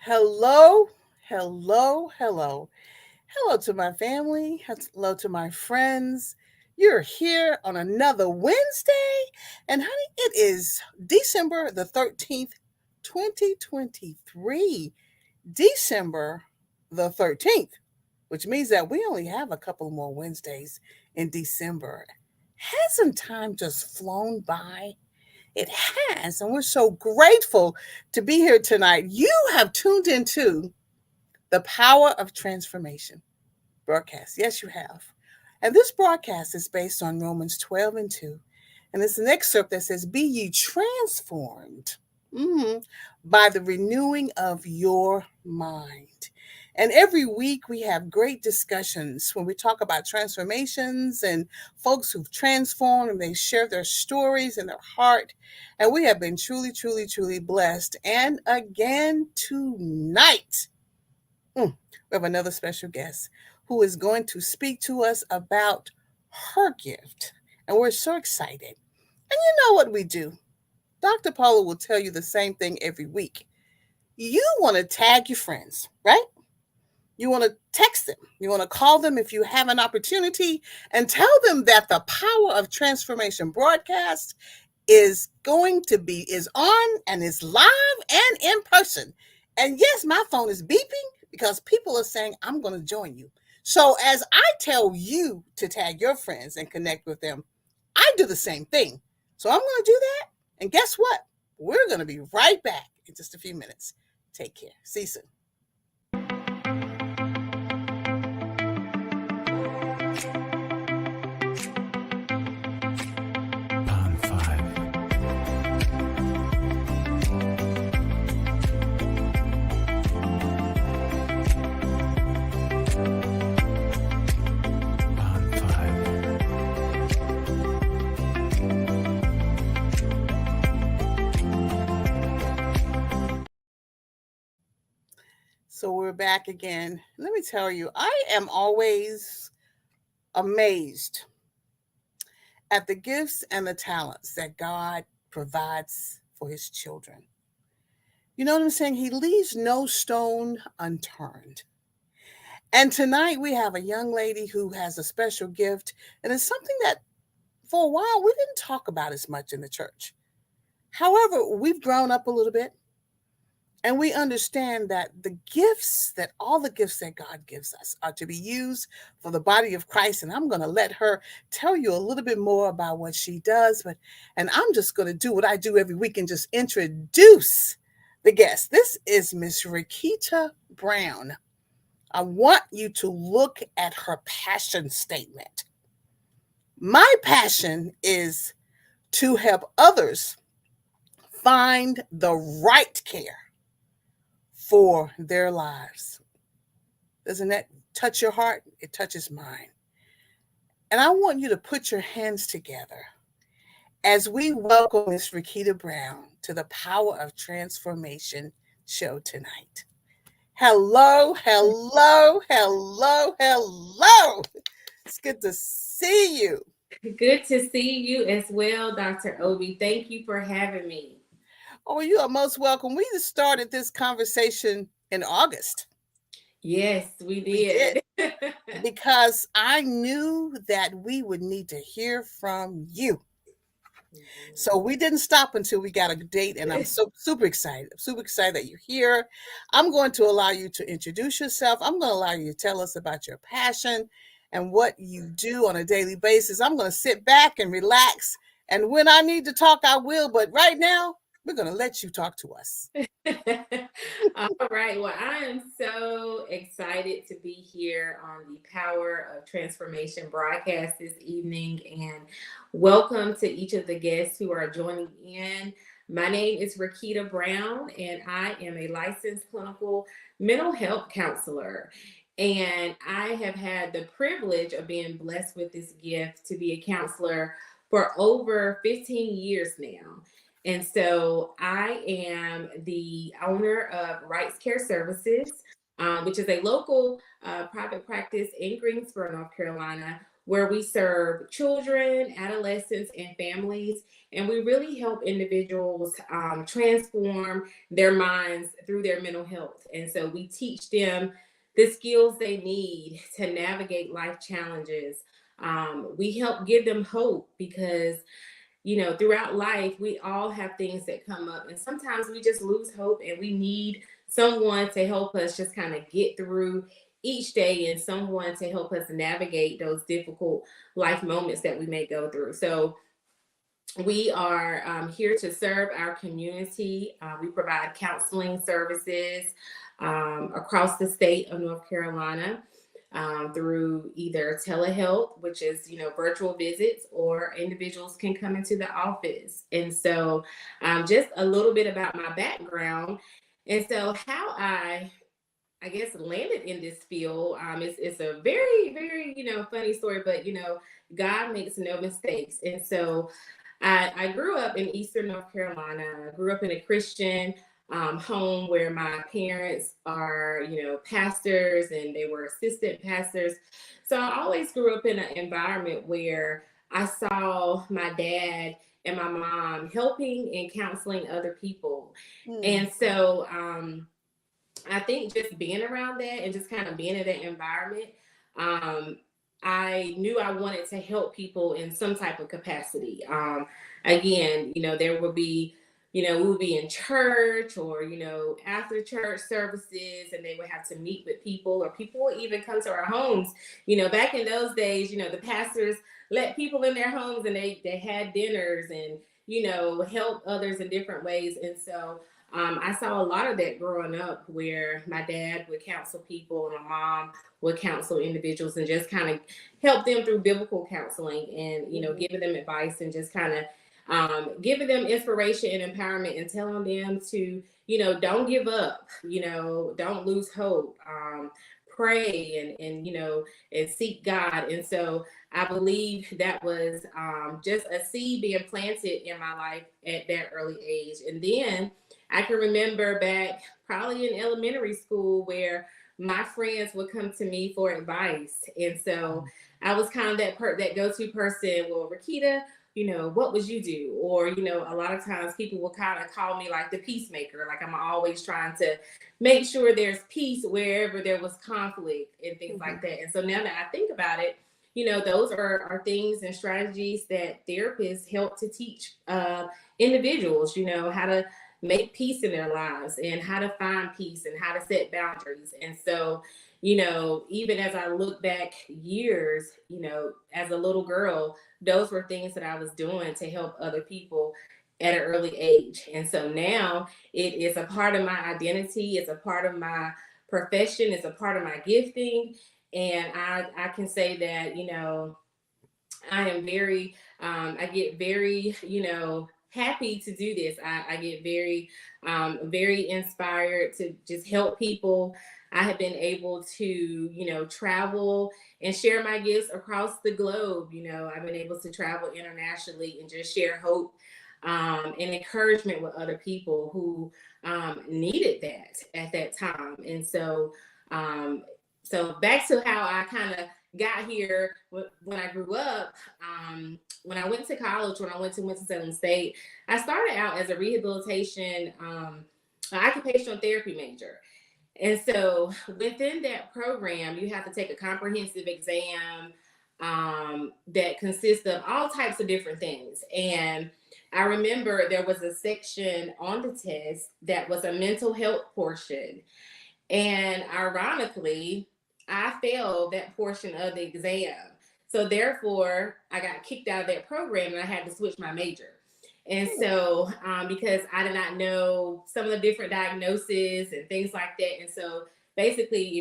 Hello, hello, hello. Hello to my family. Hello to my friends. You're here on another Wednesday. And honey, it is December the 13th, 2023. December the 13th, which means that we only have a couple more Wednesdays in December. Hasn't time just flown by? It has, and we're so grateful to be here tonight. You have tuned into the Power of Transformation broadcast. Yes, you have. And this broadcast is based on Romans 12 and 2. And it's an excerpt that says, Be ye transformed by the renewing of your mind. And every week we have great discussions when we talk about transformations and folks who've transformed and they share their stories and their heart. And we have been truly, truly, truly blessed. And again tonight, we have another special guest who is going to speak to us about her gift. And we're so excited. And you know what we do. Dr. Paula will tell you the same thing every week. You want to tag your friends, right? You want to text them. You want to call them if you have an opportunity and tell them that the Power of Transformation broadcast is on and is live and in person. And yes, my phone is beeping because people are saying, I'm going to join you. So as I tell you to tag your friends and connect with them, I do the same thing. So I'm going to do that. And guess what? We're going to be right back in just a few minutes. Take care. See you soon. Pound 5. Pound 5. So we're back again. Let me tell you, I am always amazed at the gifts and the talents that God provides for his children. You know what I'm saying? He leaves no stone unturned. And tonight we have a young lady who has a special gift, and it's something that for a while we didn't talk about as much in the church. However, we've grown up a little bit and we understand that all the gifts that God gives us are to be used for the body of Christ. And I'm going to let her tell you a little bit more about what she does. And I'm just going to do what I do every week and just introduce the guest. This is Miss Rakita Brown. I want you to look at her passion statement. My passion is to help others find the right care for their lives. Doesn't that touch your heart? It touches mine. And I want you to put your hands together as we welcome Miss Rakita Brown to the Power of Transformation show tonight. Hello, hello, hello, hello. It's good to see you. Good to see you as well, Dr. Obie. Thank you for having me. Oh, you are most welcome. We just started this conversation in August. Yes, we We did. did. Because I knew that we would need to hear from you. So we didn't stop until we got a date, and I'm so super excited. I'm super excited that you're here. I'm going to allow you to introduce yourself. I'm going to allow you to tell us about your passion and what you do on a daily basis. I'm going to sit back and relax, and when I need to talk, I will. But right now, we're going to let you talk to us. All right. Well, I am so excited to be here on the Power of Transformation broadcast this evening. And welcome to each of the guests who are joining in. My name is Rakita Brown, and I am a licensed clinical mental health counselor. And I have had the privilege of being blessed with this gift to be a counselor for over 15 years now. And so I am the owner of Rights Care Services, which is a local private practice in Greensboro, North Carolina, where we serve children, adolescents, and families. And we really help individuals transform their minds through their mental health. And so we teach them the skills they need to navigate life challenges. We help give them hope because, throughout life, we all have things that come up. And sometimes we just lose hope and we need someone to help us just kind of get through each day and someone to help us navigate those difficult life moments that we may go through. So we are here to serve our community. We provide counseling services across the state of North Carolina through either telehealth, which is, virtual visits, or individuals can come into the office. And so just a little bit about my background. And so how I guess landed in this field. It's a very, very, funny story, but God makes no mistakes. And so I grew up in Eastern North Carolina. I grew up in a Christian home where my parents are, pastors, and they were assistant pastors. So I always grew up in an environment where I saw my dad and my mom helping and counseling other people. And so I think just being around that and just kind of being in that environment, I knew I wanted to help people in some type of capacity. Again, there would be, we would be in church or, after church services, and they would have to meet with people, or people would even come to our homes. Back in those days, the pastors let people in their homes and they had dinners and, help others in different ways. And so I saw a lot of that growing up, where my dad would counsel people and my mom would counsel individuals and just kind of help them through biblical counseling and, giving them advice and just kind of giving them inspiration and empowerment and telling them to, don't give up, don't lose hope, pray and seek God. And so I believe that was just a seed being planted in my life at that early age. And then I can remember back probably in elementary school where my friends would come to me for advice. And so I was kind of that go-to person. Well, Rakita, what would you do? Or, a lot of times people will kind of call me like the peacemaker. Like I'm always trying to make sure there's peace wherever there was conflict and things like that. And so now that I think about it, those are things and strategies that therapists help to teach individuals, how to make peace in their lives and how to find peace and how to set boundaries. And so, even as I look back years, as a little girl, those were things that I was doing to help other people at an early age. And so now it is a part of my identity. It's a part of my profession. It's a part of my gifting. And I can say that, I am very, I get very, happy to do this. I get very, very inspired to just help people. I have been able to, travel and share my gifts across the globe. I've been able to travel internationally and just share hope and encouragement with other people who needed that at that time. And so, so back to how I kind of got here when I grew up. When I went to college, when I went to Winston-Salem State, I started out as a rehabilitation, occupational therapy major. And so within that program, you have to take a comprehensive exam that consists of all types of different things. And I remember there was a section on the test that was a mental health portion. And ironically, I failed that portion of the exam. So therefore, I got kicked out of that program and I had to switch my major. And so, because I did not know some of the different diagnoses and things like that. And so basically,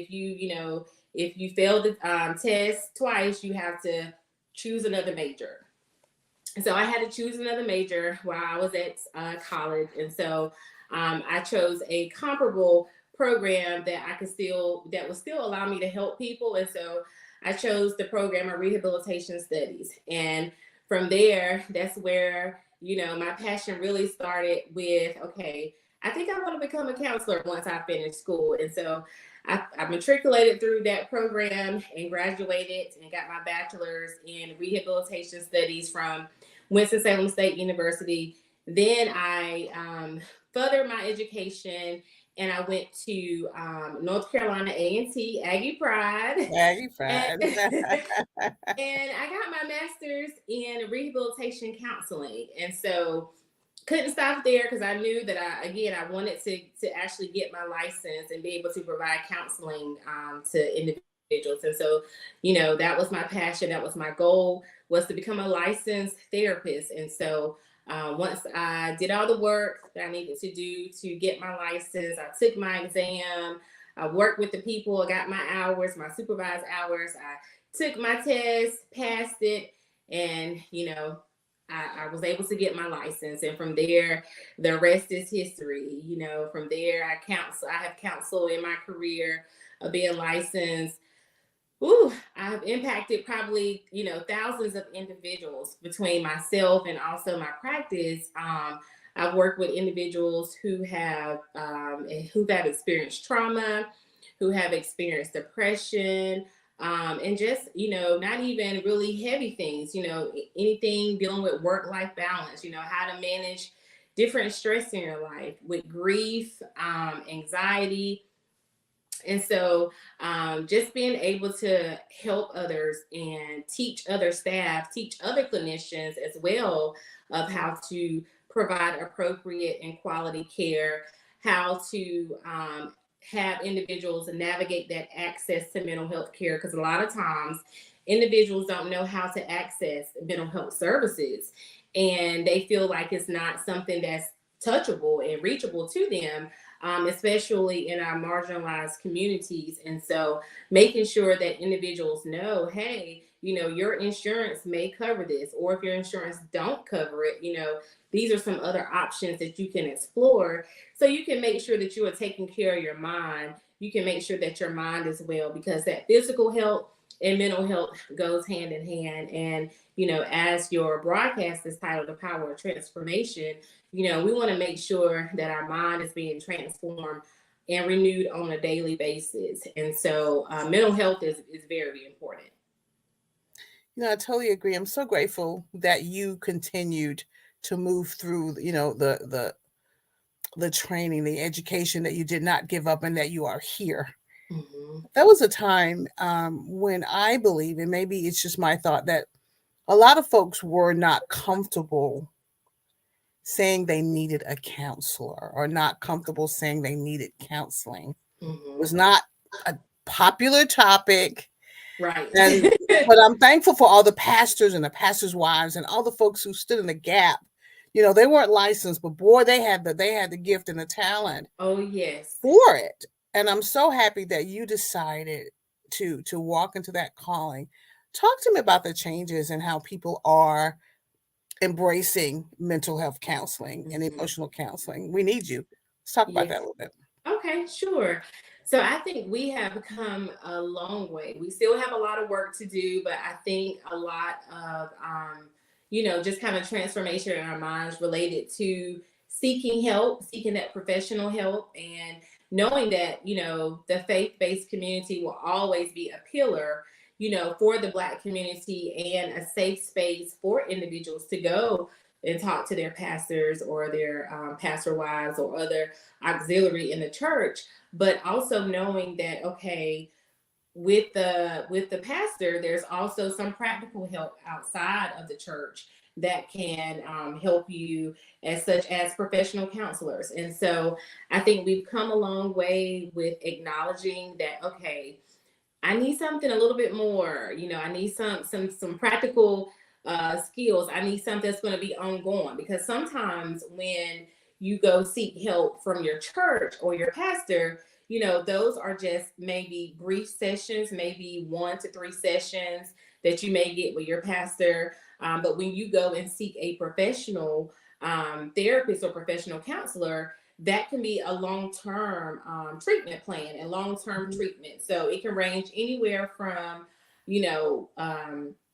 if you fail the test twice, you have to choose another major. And so I had to choose another major while I was at college. And so I chose a comparable program that would still allow me to help people. And so I chose the program of rehabilitation studies. And from there, that's where, my passion really started with, okay, I think I want to become a counselor once I finish school. And so I matriculated through that program and graduated and got my bachelor's in rehabilitation studies from Winston-Salem State University. Then I furthered my education and I went to North Carolina A&T, Aggie Pride. Aggie And, Pride. and I got my master's in rehabilitation counseling. And so couldn't stop there because I knew that I wanted to actually get my license and be able to provide counseling to individuals. And so, that was my passion. That was my goal, was to become a licensed therapist. And so once I did all the work that I needed to do to get my license, I took my exam, I worked with the people, I got my hours, my supervised hours, I took my test, passed it, and, I was able to get my license. And from there, the rest is history. From there, I have counsel in my career of being licensed. I've impacted probably, thousands of individuals between myself and also my practice. I've worked with individuals who have experienced trauma, who have experienced depression, and just, not even really heavy things, anything dealing with work-life balance, how to manage different stress in your life with grief, anxiety. And so just being able to help others and teach other staff, teach other clinicians as well of how to provide appropriate and quality care, how to have individuals navigate that access to mental health care. Because a lot of times individuals don't know how to access mental health services and they feel like it's not something that's touchable and reachable to them. Especially in our marginalized communities. And so making sure that individuals know, hey, your insurance may cover this, or if your insurance don't cover it, these are some other options that you can explore so you can make sure that you are taking care of your mind. You can make sure that your mind is well, because that physical health and mental health goes hand in hand. And, as your broadcast is titled The Power of Transformation, we want to make sure that our mind is being transformed and renewed on a daily basis. And so mental health is very important. I totally agree. I'm so grateful that you continued to move through, the training, the education, that you did not give up and that you are here. Mm-hmm. That was a time when I believe, and maybe it's just my thought, that a lot of folks were not comfortable saying they needed a counselor, or not comfortable saying they needed counseling. Mm-hmm. It was not a popular topic. Right. But I'm thankful for all the pastors and the pastors' wives and all the folks who stood in the gap. They weren't licensed, but boy, they had the gift and the talent. Oh, yes. For it. And I'm so happy that you decided to walk into that calling. Talk to me about the changes and how people are embracing mental health counseling and emotional counseling. We need you. Let's talk about that a little bit. Okay, sure. So I think we have come a long way. We still have a lot of work to do, but I think a lot of, just kind of transformation in our minds related to seeking help, seeking that professional help, and knowing that, the faith-based community will always be a pillar, for the Black community, and a safe space for individuals to go and talk to their pastors or their pastor wives or other auxiliary in the church. But also knowing that, okay, with the pastor, there's also some practical help outside of the church that can help you, as such as professional counselors. And so I think we've come a long way with acknowledging that, okay, I need something a little bit more. I need some practical skills. I need something that's going to be ongoing, because sometimes when you go seek help from your church or your pastor, those are just maybe brief sessions, maybe 1 to 3 sessions that you may get with your pastor. But when you go and seek a professional therapist or professional counselor, that can be a long-term treatment plan and long-term treatment. So it can range anywhere from,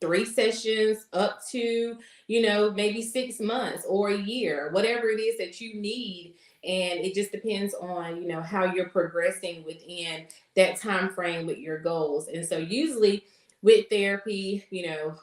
3 sessions up to, maybe 6 months or a year, whatever it is that you need And it just depends on, how you're progressing within that time frame with your goals. And so usually with therapy,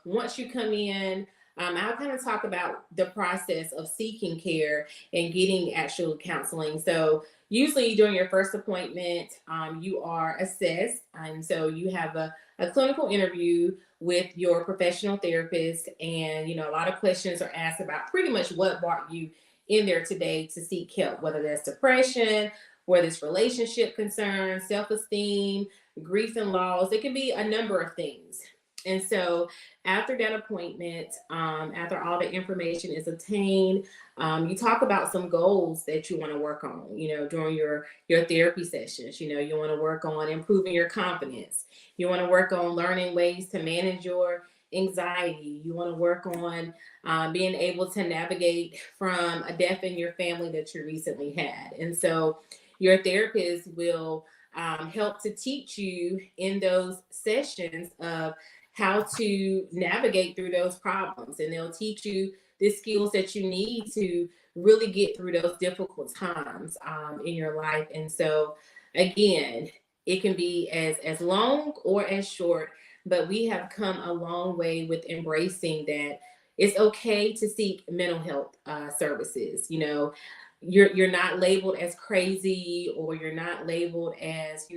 once you come in, I'll kind of talk about the process of seeking care and getting actual counseling. So usually during your first appointment, you are assessed. And so you have a clinical interview with your professional therapist. And, a lot of questions are asked about pretty much what brought you in there today to seek help, whether that's depression, whether it's relationship concerns, self-esteem, grief and loss. It can be a number of things. And so after that appointment, after all the information is obtained, you talk about some goals that you want to work on, during your therapy sessions. You want to work on improving your confidence. You want to work on learning ways to manage your anxiety. You want to work on being able to navigate from a death in your family that you recently had. And so your therapist will help to teach you in those sessions of how to navigate through those problems. And they'll teach you the skills that you need to really get through those difficult times in your life. And so, again, it can be as long or as short, but we have come a long way with embracing that it's okay to seek mental health services. You're not labeled as crazy, or you're not labeled as,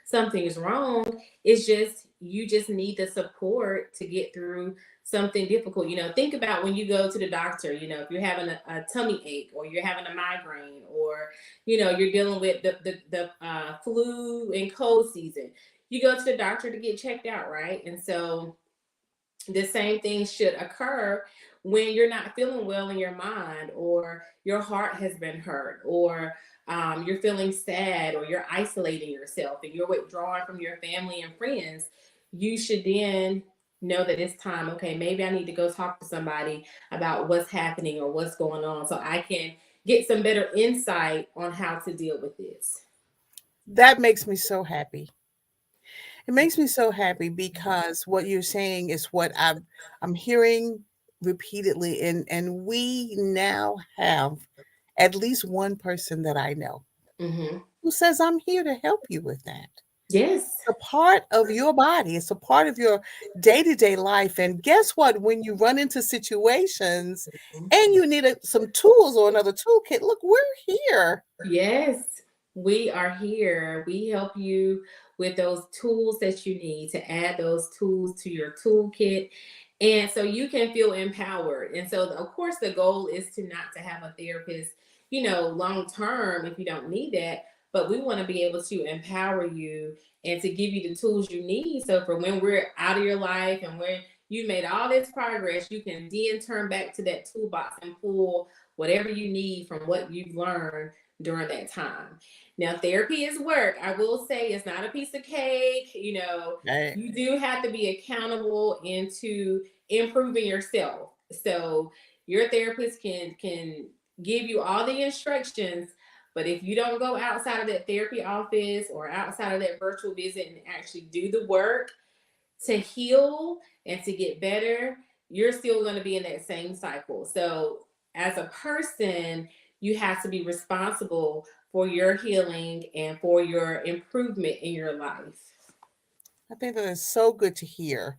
something is wrong. It's just, you just need the support to get through something difficult. Think about when you go to the doctor, if you're having a tummy ache, or you're having a migraine, or, you're dealing with the flu and cold season, you go to the doctor to get checked out, right? And so the same thing should occur when you're not feeling well in your mind, or your heart has been hurt, or you're feeling sad, or you're isolating yourself and you're withdrawing from your family and friends. You should then know that it's time. Okay, maybe I need to go talk to somebody about what's happening or what's going on, so I can get some better insight on how to deal with this. That makes me so happy. It makes me so happy because what you're saying is what I'm hearing repeatedly, and we now have at least one person that I know Mm-hmm. who says, I'm here to help you with that. Yes. It's a part of your body. It's a part of your day-to-day life. And guess what? When you run into situations and you need some tools or another toolkit, look, we're here. Yes, we are here. We help you with those tools that you need to add those tools to your toolkit. And so you can feel empowered. And so, of course, the goal is to not to have a therapist, long term if you don't need that. But we want to be able to empower you and to give you the tools you need. So for when we're out of your life and when you made all this progress, you can then turn back to that toolbox and pull whatever you need from what you've learned during that time. Now, therapy is work. I will say it's not a piece of cake. Right. You do have to be accountable into improving yourself. So your therapist can give you all the instructions, but if you don't go outside of that therapy office or outside of that virtual visit and actually do the work to heal and to get better, you're still going to be in that same cycle. So as a person, you have to be responsible for your healing and for your improvement in your life. I think that is so good to hear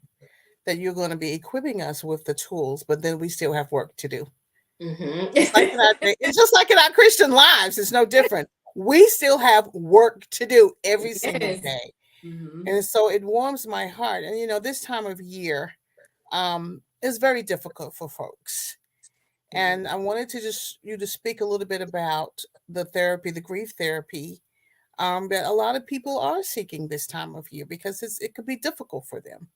that you're going to be equipping us with the tools, but then we still have work to do. Just like Mm-hmm. it's just like in our Christian lives, it's no different. We still have work to do every single Yes. day. Mm-hmm. And so it warms my heart. And this time of year is very difficult for folks. And I wanted to just you to speak a little bit about the therapy, the grief therapy, that a lot of people are seeking this time of year because it could be difficult for them.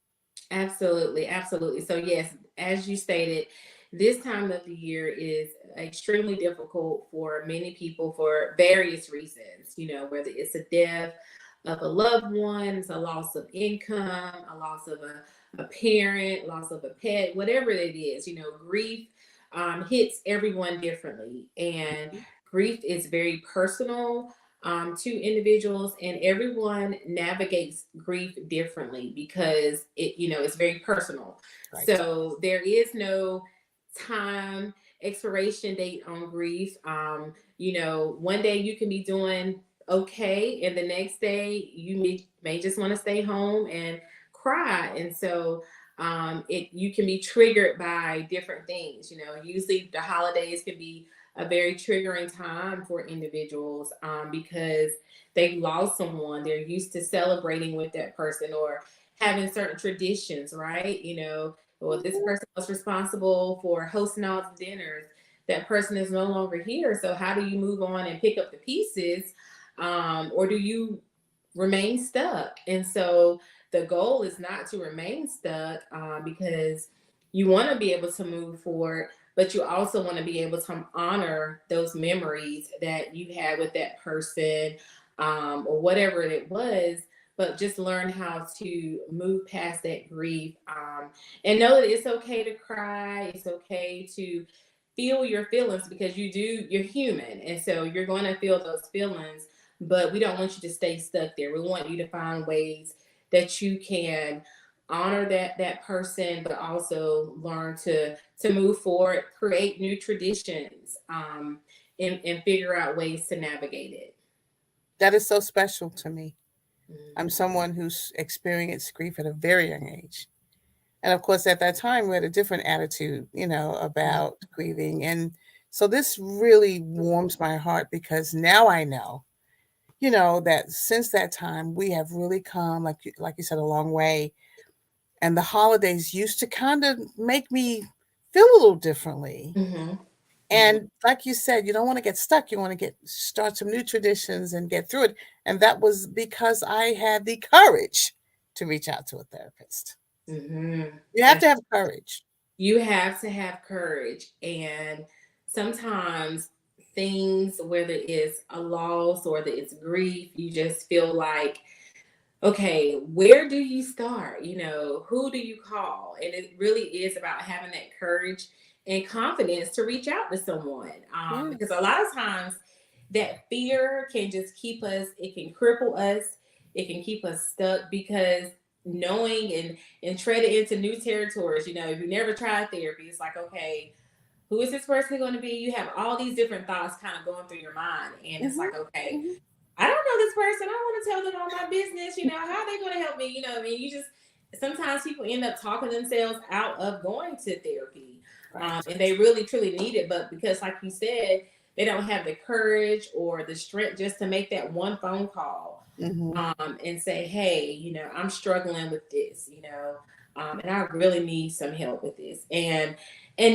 Absolutely, absolutely. So yes, as you stated, this time of the year is extremely difficult for many people for various reasons. Whether it's a death of a loved one, it's a loss of income, a loss of a parent, loss of a pet, whatever it is. Grief hits everyone differently, and grief is very personal to individuals, and everyone navigates grief differently because it's very personal. Right. So there is no time expiration date on grief. One day you can be doing okay, and the next day you may just want to stay home and cry. And so you can be triggered by different things. Usually the holidays can be a very triggering time for individuals because they've lost someone. They're used to celebrating with that person or having certain traditions, right? Well, this person was responsible for hosting all the dinners. That person is no longer here. So how do you move on and pick up the pieces? Or do you remain stuck? And so the goal is not to remain stuck because you want to be able to move forward, but you also want to be able to honor those memories that you had with that person or whatever it was, but just learn how to move past that grief and know that it's okay to cry. It's okay to feel your feelings because you're human. And so you're going to feel those feelings, but we don't want you to stay stuck there. We want you to find ways that you can honor that person, but also learn to move forward, create new traditions, and figure out ways to navigate it. That is so special to me. I'm Mm-hmm. someone who's experienced grief at a very young age. And of course, at that time, we had a different attitude, about grieving. And so this really warms my heart because now I know, that since that time, we have really come, like you said, a long way. And the holidays used to kind of make me feel a little differently. Mm-hmm. Mm-hmm. And like you said, you don't want to get stuck. You want to start some new traditions and get through it. And that was because I had the courage to reach out to a therapist. Mm-hmm. You have to have courage. You have to have courage. And sometimes things, whether it's a loss or whether it's grief, you just feel like, okay, where do you start? Who do you call? And it really is about having that courage and confidence to reach out to someone. Because a Yes. lot of times that fear can just keep us, it can cripple us, it can keep us stuck because knowing and treading into new territories, if you never tried therapy, it's like, okay, who is this person going to be? You have all these different thoughts kind of going through your mind. And it's Hmm. like, okay, Hmm. I don't know this person. I want to tell them all my business. How are they going to help me? What I mean? Sometimes people end up talking themselves out of going to therapy. Right. And they really, truly need it. But because, like you said, they don't have the courage or the strength just to make that one phone call Hmm. and say, hey, I'm struggling with this, and I really need some help with this. And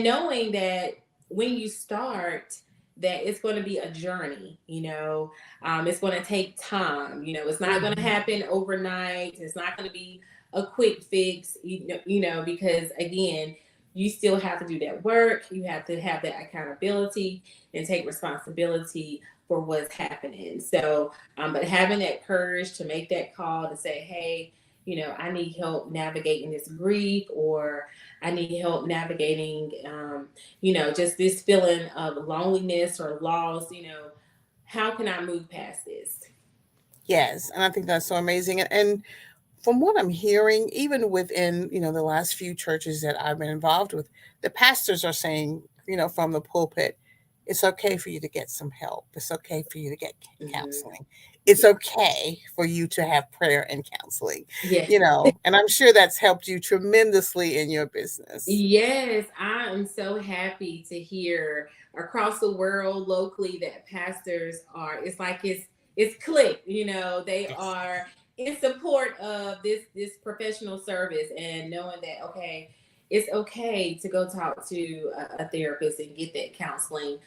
knowing that when you start, that it's going to be a journey, it's going to take time, it's not going to Hmm. happen overnight. It's not going to be a quick fix, because again, you still have to do that work. You have to have that accountability and take responsibility for what's happening. So, but having that courage to make that call to say, hey, I need help navigating this grief, or I need help navigating, just this feeling of loneliness or loss, how can I move past this? Yes, and I think that's so amazing. And from what I'm hearing, even within the last few churches that I've been involved with, the pastors are saying, from the pulpit, it's okay for you to get some help. It's okay for you to get Mm-hmm. counseling. It's Yeah. okay for you to have prayer and counseling. Yeah. And I'm sure that's helped you tremendously in your business. Yes, I am so happy to hear across the world locally that pastors are, it's like it's clicked, they Yes. are in support of this professional service and knowing that, okay, it's okay to go talk to a therapist and get that counseling.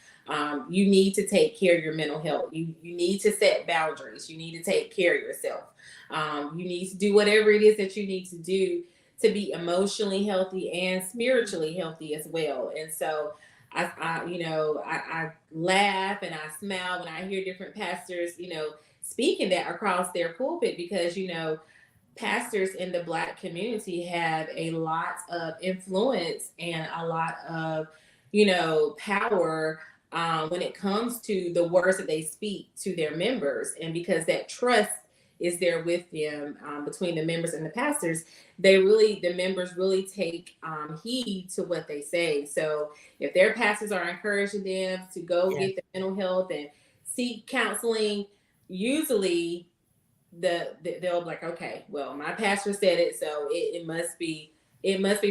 You need to take care of your mental health. You need to set boundaries. You need to take care of yourself. You need to do whatever it is that you need to do to be emotionally healthy and spiritually healthy as well. And so I laugh and I smile when I hear different pastors, speaking that across their pulpit because, pastors in the Black community have a lot of influence and a lot of, power when it comes to the words that they speak to their members. And because that trust is there with them, between the members and the pastors, the members really take heed to what they say. So if their pastors are encouraging them to go Yeah. get the mental health and seek counseling, usually they'll be like, okay, well, my pastor said it, so it must be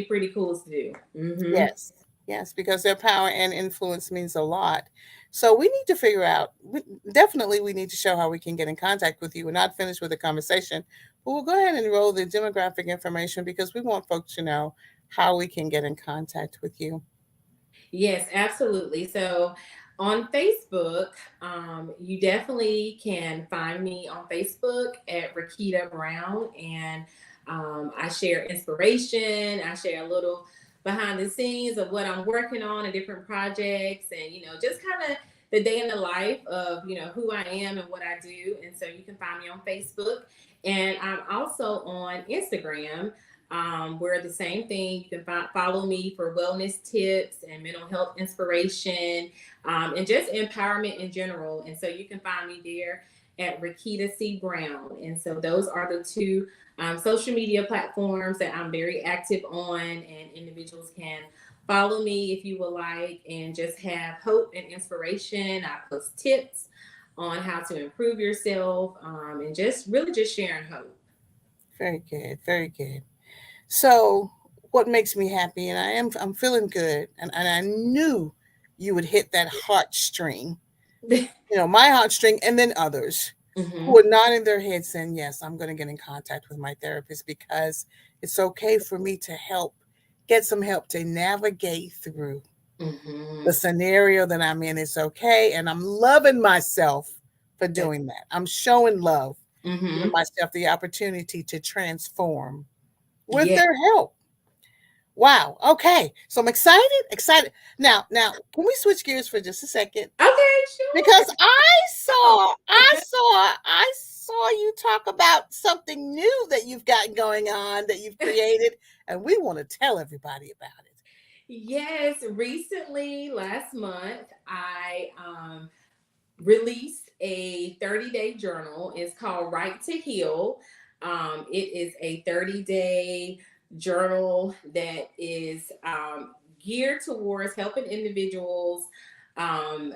pretty cool to do. Mm-hmm. Yes. Yes, because their power and influence means a lot. So we need to figure out, definitely, we need to show how we can get in contact with you. We're not finished with the conversation, but we'll go ahead and roll the demographic information because we want folks to know how we can get in contact with you. Yes, absolutely. So on Facebook, you definitely can find me on Facebook at Rakita Brown, and I share inspiration. I share a little behind the scenes of what I'm working on and different projects, and just kind of the day in the life of who I am and what I do. And so you can find me on Facebook, and I'm also on Instagram, where the same thing. You can follow me for wellness tips and mental health inspiration, and just empowerment in general. And so you can find me there at Rakita C. Brown. And so those are the two social media platforms that I'm very active on, and individuals can follow me if you would like, and just have hope and inspiration. I post tips on how to improve yourself, and just really just sharing hope. Very good. Very good. So, what makes me happy, and I'm feeling good, and I knew you would hit that heartstring, my heartstring, and then others who Hmm. are nodding their heads saying, "Yes, I'm going to get in contact with my therapist because it's okay for me to get some help to navigate through Hmm. the scenario that I'm in. It's okay, and I'm loving myself for That's, doing that. I'm showing love, giving hmm. myself the opportunity to transform with Yeah. their help." Wow. Okay. So I'm excited. Excited. Now, can we switch gears for just a second? Okay, sure. Because I saw you talk about something new that you've got going on that you've created, and we want to tell everybody about it. Yes, recently, last month, I released a 30-day journal. It's called Right to Heal. It is a 30-day journal that is geared towards helping individuals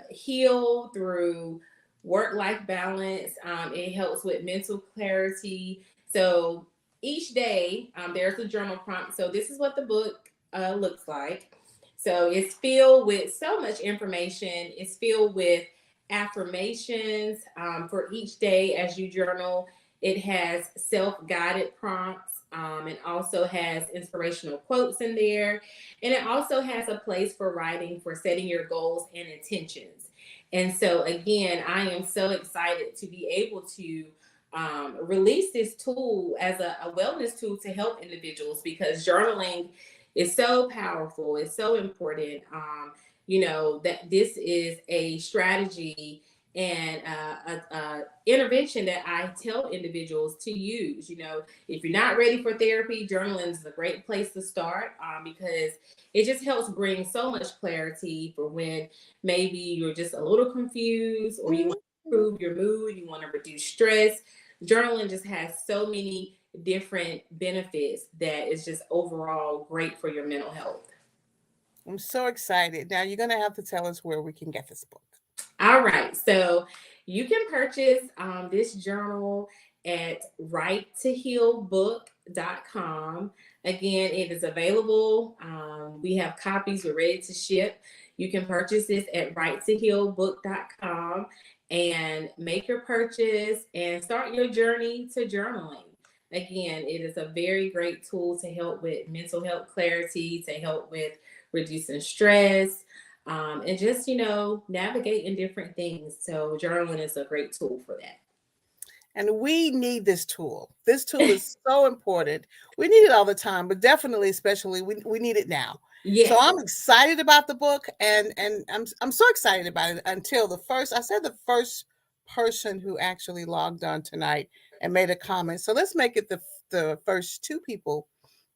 heal through work-life balance. It helps with mental clarity. So each day, there's a journal prompt. So this is what the book looks like. So it's filled with so much information. It's filled with affirmations for each day as you journal. It has self-guided prompts. It also has inspirational quotes in there. And it also has a place for writing, for setting your goals and intentions. And so, again, I am so excited to be able to release this tool as a wellness tool to help individuals, because journaling is so powerful. It's so important. That this is a strategy and a intervention that I tell individuals to use. If you're not ready for therapy, journaling is a great place to start, because it just helps bring so much clarity for when maybe you're just a little confused, or you want to Mhm. improve your mood, you want to reduce stress. Journaling just has so many different benefits that is just overall great for your mental health. I'm so excited. Now you're gonna have to tell us where we can get this book. All right. So you can purchase this journal at righttohealbook.com. Again, it is available. We have copies, we're ready to ship. You can purchase this at righttohealbook.com and make your purchase and start your journey to journaling. Again, it is a very great tool to help with mental health clarity, to help with reducing stress, and just navigating different things. So journaling is a great tool for And we need this tool. This tool is so important. We need it all the time, but definitely, especially, we need it now. So Yes. I'm excited about the book, and I'm so excited about it until the first person who actually logged on tonight and made a comment. So let's make it the first two people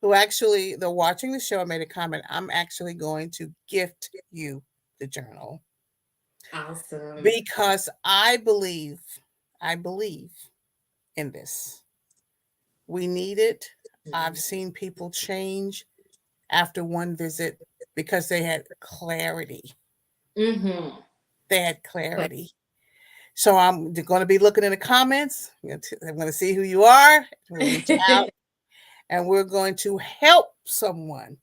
who actually they're watching the show and made a comment. I'm actually going to gift you the journal Awesome. because I believe in this. We need it. I've Mhm. seen people change after one visit because they had clarity. Mhm. They had clarity. So I'm going to be looking in the comments. I'm going to see who you are. We'll reach out and we're going to help someone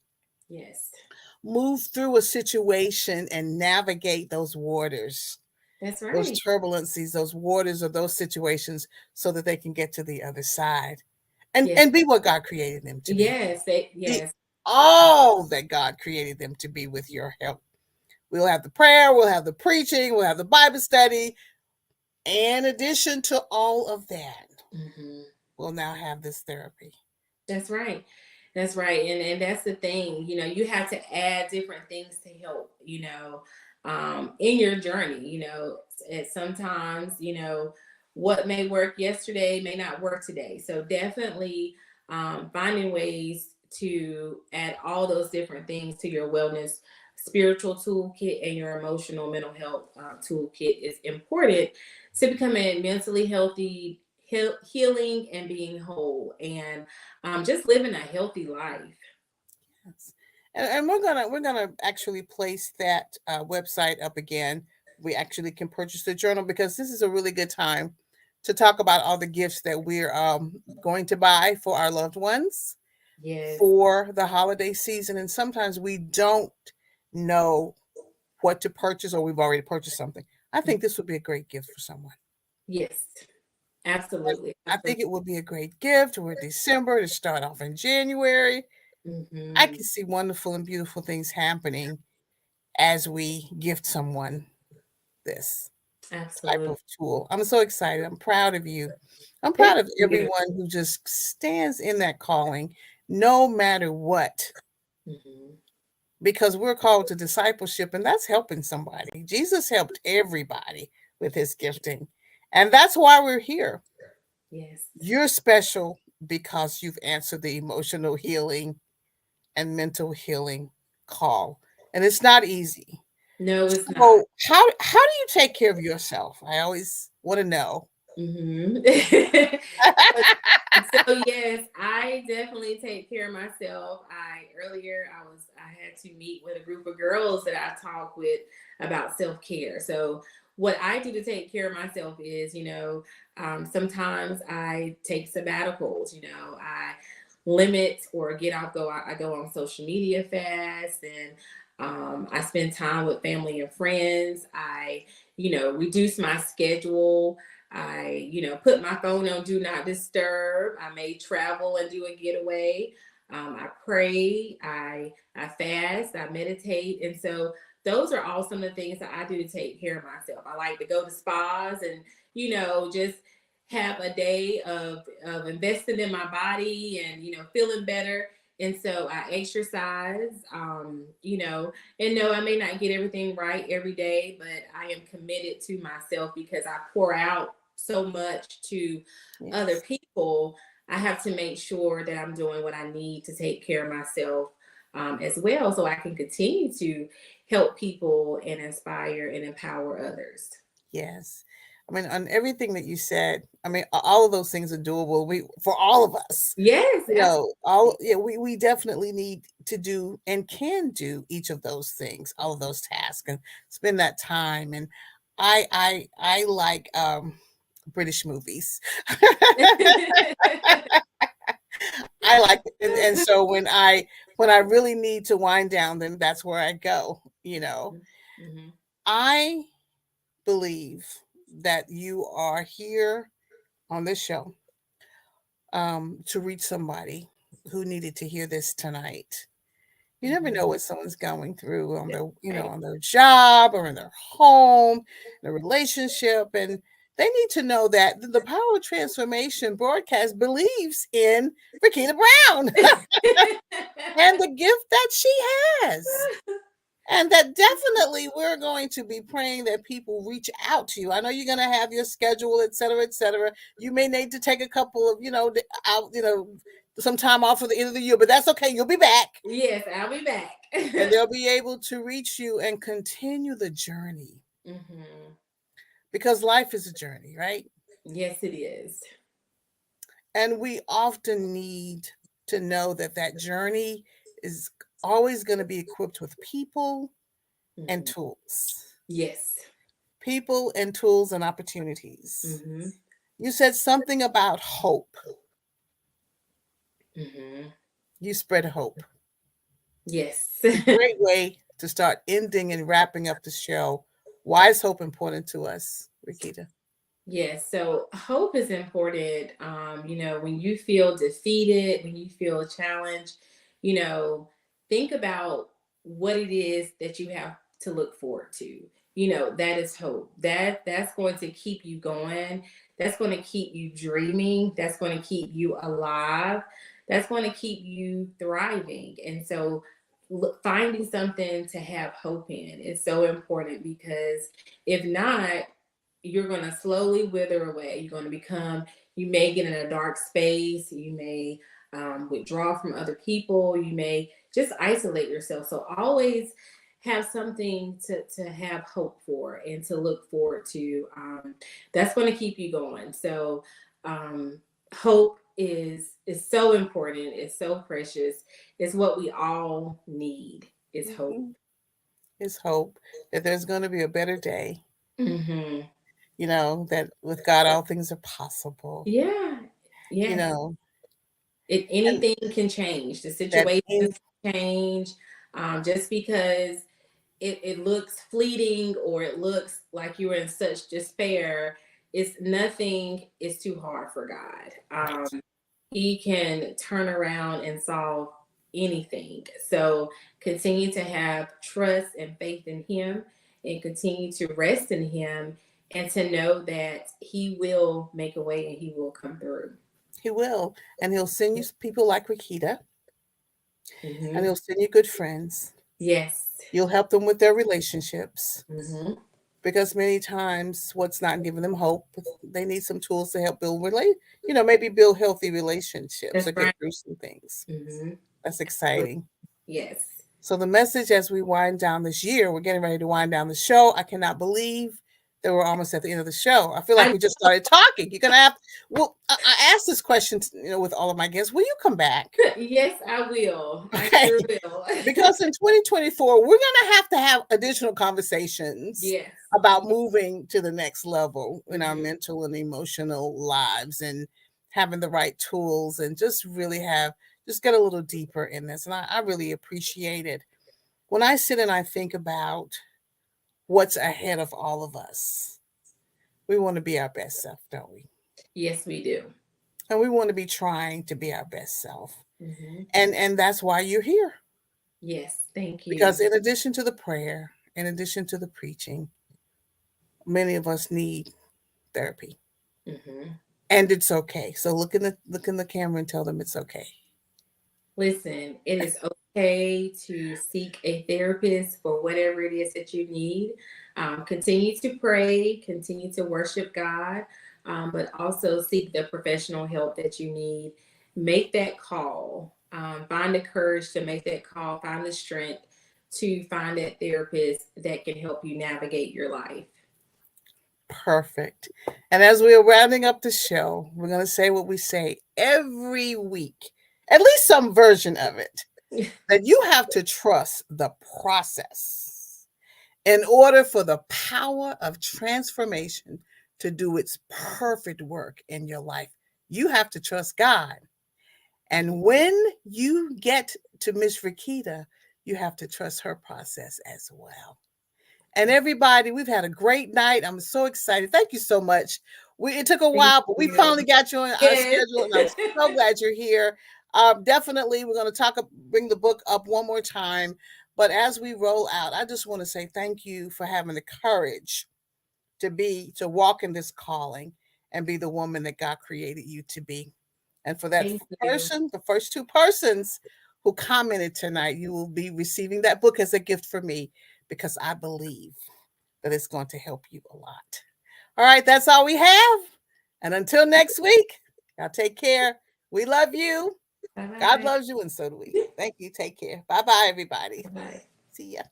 Yes, move through a situation and navigate those waters, that's those right. turbulencies, those waters of those situations so that they can get to the other side and, Yes, and be what God created them to be. yes, they, Be yes, all that God created them to be with your help. We'll have the prayer, we'll have the preaching, we'll have the Bible study. In addition to all of that, hmm we'll now have this therapy. that's right. That's right. And that's the thing, you have to add different things to help, in your journey, and sometimes, what may work yesterday may not work today. So definitely finding ways to add all those different things to your wellness spiritual toolkit and your emotional mental health toolkit is important to becoming mentally healthy, healing, and being whole, and just living a healthy life. Yes. And we're gonna actually place that website up again. We actually can purchase the journal because this is a really good time to talk about all the gifts that we're going to buy for our loved ones Yes, for the holiday season. And sometimes we don't know what to purchase or we've already purchased something. I think this would be a great gift for someone. yes, And absolutely, I absolutely. think it would be a great gift. We're December to start off in January. I Hmm can see wonderful and beautiful things happening as we gift someone this type Absolutely. of tool. I'm so excited. I'm proud of you. I'm Thank proud of you. everyone who just stands in that calling, no matter what, Hmm because we're called to discipleship, and that's helping somebody. Jesus helped everybody with his gifting, and that's why we're here. Yes. You're special because you've answered the emotional healing and mental healing call, and it's not easy. No, it's not. So how do you take care of yourself? I always want to know. Hmm So yes, I definitely take care of myself. I had to meet with a group of girls that I talk with about self-care. So what I do to take care of myself is, sometimes I take sabbaticals, I limit or get off go I go on social media fast, and I spend time with family and friends. I, reduce my schedule. I, put my phone on do not disturb. I may travel and do a getaway. I pray. I fast. I meditate, and so those are all some of the things that I do to take care of myself. I like to go to spas and just have a day of investing in my body and feeling better. And so I exercise, and no, I may not get everything right every day, but I am committed to myself because I pour out so much to other Yes. people. I have to make sure that I'm doing what I need to take care of myself as well, so I can continue to help people and inspire and empower others. Yes. I mean, on everything that you said, I mean, all of those things are doable. We for all of us. Yes, All absolutely. yeah, we definitely need to do and can do each of those things, all of those tasks, and spend that time. And I like British movies. I like it. And so when I really need to wind down, then that's where I go. Mhm. I believe that you are here on this show to reach somebody who needed to hear this tonight. You never know Mhm. what someone's going through on That's their, right. on their job or in their home, in a relationship, and they need to know that the Power of Transformation broadcast believes in Rakita Brown and the gift that she has. And that definitely we're going to be praying that people reach out to you. I know you're going to have your schedule, et cetera, et cetera. You may need to take a couple of, out, some time off for the end of the year, but that's okay. You'll be back Yes, I'll be back. and they'll be able to reach you and continue the journey hmm because life is a journey, right? Yes, it is. And we often need to know that that journey is always going to be equipped with people and Mhm. tools. Yes. People and tools and opportunities. Hmm. You said something about hope. Hmm. You spread hope. Yes. It's a great way to start ending and wrapping up the show. Why is hope important to us, Rikita? Yes, so hope is important. When you feel defeated, when you feel challenged, you know, think about what it is that you have to look forward to. That is hope. That's going to keep you going. That's going to keep you dreaming. That's going to keep you alive. That's going to keep you thriving. And so finding something to have hope in is so important because if not, you're going to slowly wither away. You're going to become, you may get in a dark space. You may withdraw from other people. You may just isolate yourself. So always have something to have hope for and to look forward to. That's going to keep you going. So hope is so important. It's so precious. It's what we all need is hope. Mhm. Is hope that there's going to be a better day. Hmm. That with God all things are possible. Yeah. You Yes. know, If and anything can change, the that situations in can change. Just because it looks fleeting or it looks like you're in such despair, it's nothing is too hard for God. right. He can turn around and solve anything. So continue to have trust and faith in Him and continue to rest in Him and to know that He will make a way and He will come through. He will, and he'll send you people like Rikita, and Hmm. he'll send you good friends. Yes. You'll help them with their relationships Hmm. because many times what's not giving them hope, they need some tools to help maybe build healthy relationships That's or get right. through some things. Hmm. That's exciting. Yes. So the message as we wind down this year, we're getting ready to wind down the show. I cannot believe that we're almost at the end of the show. I feel like I we just started talking. You're gonna have well, I asked this question, with all of my guests. Will you come back? yes, I will. I Okay. sure will. Because in 2024, we're going to have additional conversations yes. about moving to the next level in our Hmm. mental and emotional lives and having the right tools and just get a little deeper in this. And I really appreciate it. When I sit and I think about what's ahead of all of us, we want to be our best self, don't we? Yes, we do. And we want to be trying to be our best self. Hmm. And that's why you're here. Yes, thank you. Because in addition to the prayer, in addition to the preaching, many of us need therapy. Hmm. And it's okay. So look in the camera and tell them it's okay. Listen, it is okay to seek a therapist for whatever it is that you need. Continue to pray, continue to worship God, but also seek the professional help that you need. Make that call. Find the courage to make that call. Find the strength to find that therapist that can help you navigate your life. Perfect. And as we are rounding up the show, we're going to say what we say every week, at least some version of it, that you have to trust the process in order for the power of transformation to do its perfect work in your life. You have to trust God. And when you get to Miss Rikita, you have to trust her process as well. And everybody, we've had a great night. I'm so excited. Thank you so much. It took a Thank while, but we you. finally got you on our Yes. schedule, and I'm so glad you're here. Definitely, we're going to bring the book up one more time. But as we roll out, I just want to say thank you for having the courage to walk in this calling and be the woman that God created you to be. And for that Thank you. person, the first two persons who commented tonight, you will be receiving that book as a gift for me because I believe that it's going to help you a lot. All right, that's all we have. And until next week, y'all take care. We love you. Bye God bye. loves you, and so do we. Thank you. Take care. Bye bye, everybody. Bye bye. See ya.